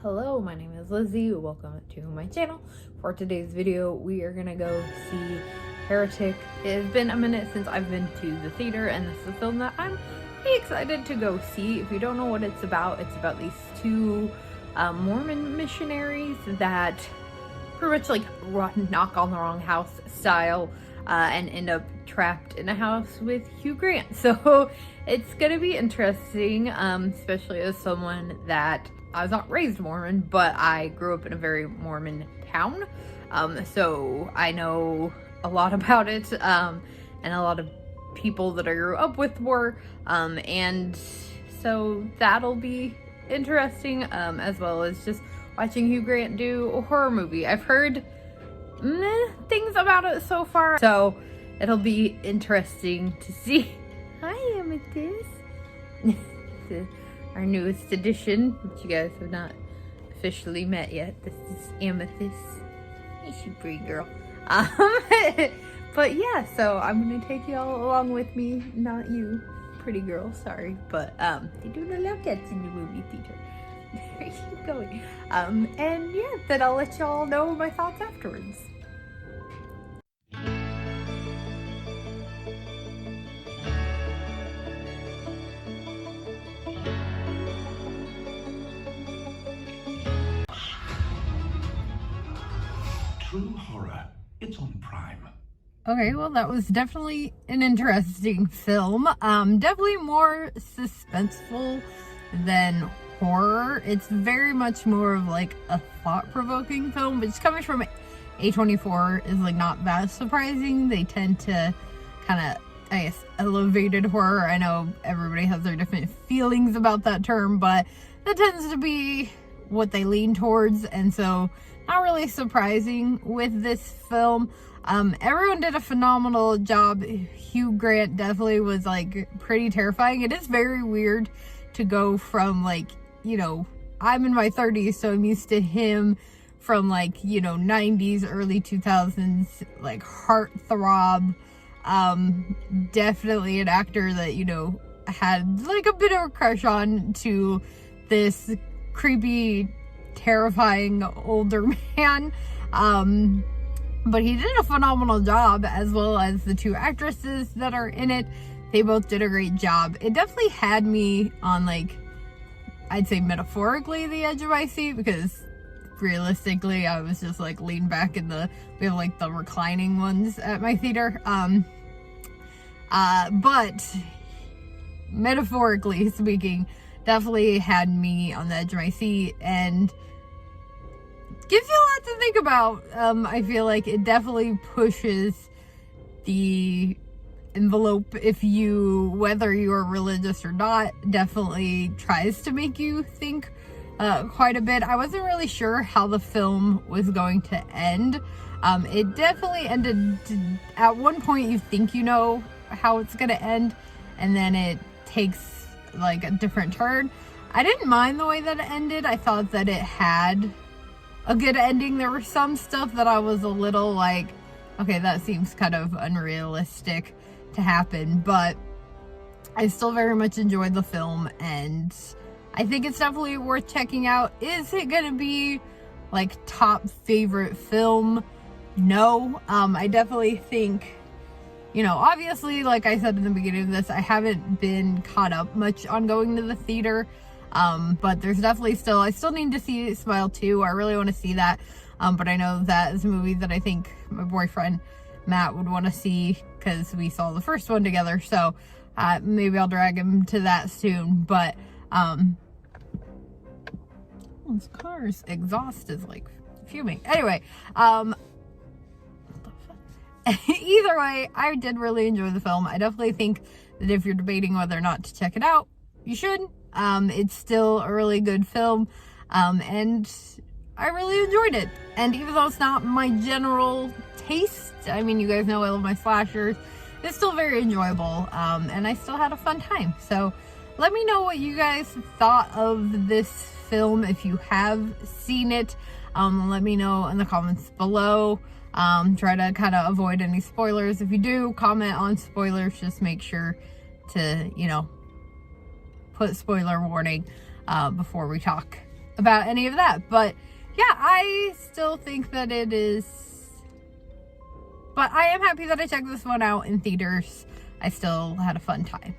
Hello, my name is Lizzie. Welcome to my channel. For today's video, we are gonna go see Heretic. It has been a minute since I've been to the theater, and this is a film that I'm pretty excited to go see. If you don't know what it's about these two Mormon missionaries that pretty much like knock on the wrong house style and end up trapped in a house with Hugh Grant. So it's gonna be interesting, especially as someone that I was not raised Mormon, but I grew up in a very Mormon town. So I know a lot about it, and a lot of people that I grew up with were, and so that'll be interesting, as well as just watching Hugh Grant do a horror movie. I've heard things about it so far, so it'll be interesting to see. Hi, Amethyst. Our newest addition, which you guys have not officially met yet. This is Amethyst. Hey, she pretty girl. But yeah, so I'm gonna take you all along with me. Not you, pretty girl, sorry. But they do the love cats in the movie theater. There you going. And yeah, then I'll let y'all know my thoughts afterwards. True horror. It's on Prime. Okay, well, that was definitely an interesting film. Definitely more suspenseful than horror. It's very much more of like a thought-provoking film, which coming from A24 is like not that surprising. They tend to kind of, I guess, elevated horror. I know everybody has their different feelings about that term, but that tends to be what they lean towards, and so not really surprising with this film. Everyone did a phenomenal job. Hugh Grant definitely was like pretty terrifying. It is very weird to go from like, you know, I'm in my 30s, so I'm used to him from like, you know, 90s, early 2000s, like heartthrob. Definitely an actor that, you know, had like a bit of a crush on, to this creepy, terrifying older man. But he did a phenomenal job, as well as the two actresses that are in it. They both did a great job. It definitely had me on, like, I'd say metaphorically the edge of my seat, because realistically I was just like leaned back in we have like the reclining ones at my theater. But metaphorically speaking, definitely had me on the edge of my seat and gives you a lot to think about. I feel like it definitely pushes the envelope, if you, whether you're religious or not, definitely tries to make you think quite a bit. I wasn't really sure how the film was going to end. It definitely ended at one point you think you know how it's gonna end, and then it takes like a different turn. I didn't mind the way that it ended. I thought that it had a good ending. There was some stuff that I was a little like, okay, that seems kind of unrealistic to happen, but I still very much enjoyed the film, and I think it's definitely worth checking out. Is it gonna be like top favorite film? No. I definitely think, you know, obviously, like I said in the beginning of this, I haven't been caught up much on going to the theater. But there's definitely I still need to see Smile 2. I really want to see that. But I know that is a movie that I think my boyfriend Matt would want to see, because we saw the first one together. So, maybe I'll drag him to that soon. But, this car's exhaust is like fuming. Anyway, either way, I did really enjoy the film. I definitely think that if you're debating whether or not to check it out, you should. It's still a really good film, and I really enjoyed it. And even though it's not my general taste, I mean, you guys know I love my slashers, it's still very enjoyable, and I still had a fun time. So let me know what you guys thought of this film if you have seen it. Let me know in the comments below. Try to kind of avoid any spoilers. If you do comment on spoilers, just make sure to, you know, put spoiler warning before we talk about any of that. But yeah, I still think that it is, but I am happy that I checked this one out in theaters. I still had a fun time.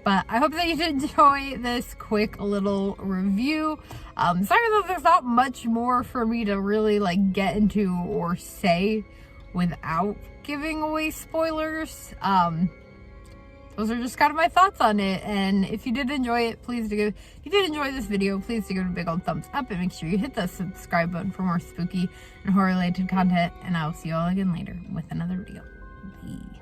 But I hope that you did enjoy this quick little review. Sorry that there's not much more for me to really like get into or say without giving away spoilers. Those are just kind of my thoughts on it. And if you did enjoy it, if you did enjoy this video, please do give it a big old thumbs up and make sure you hit the subscribe button for more spooky and horror related content. And I will see you all again later with another video. Bye.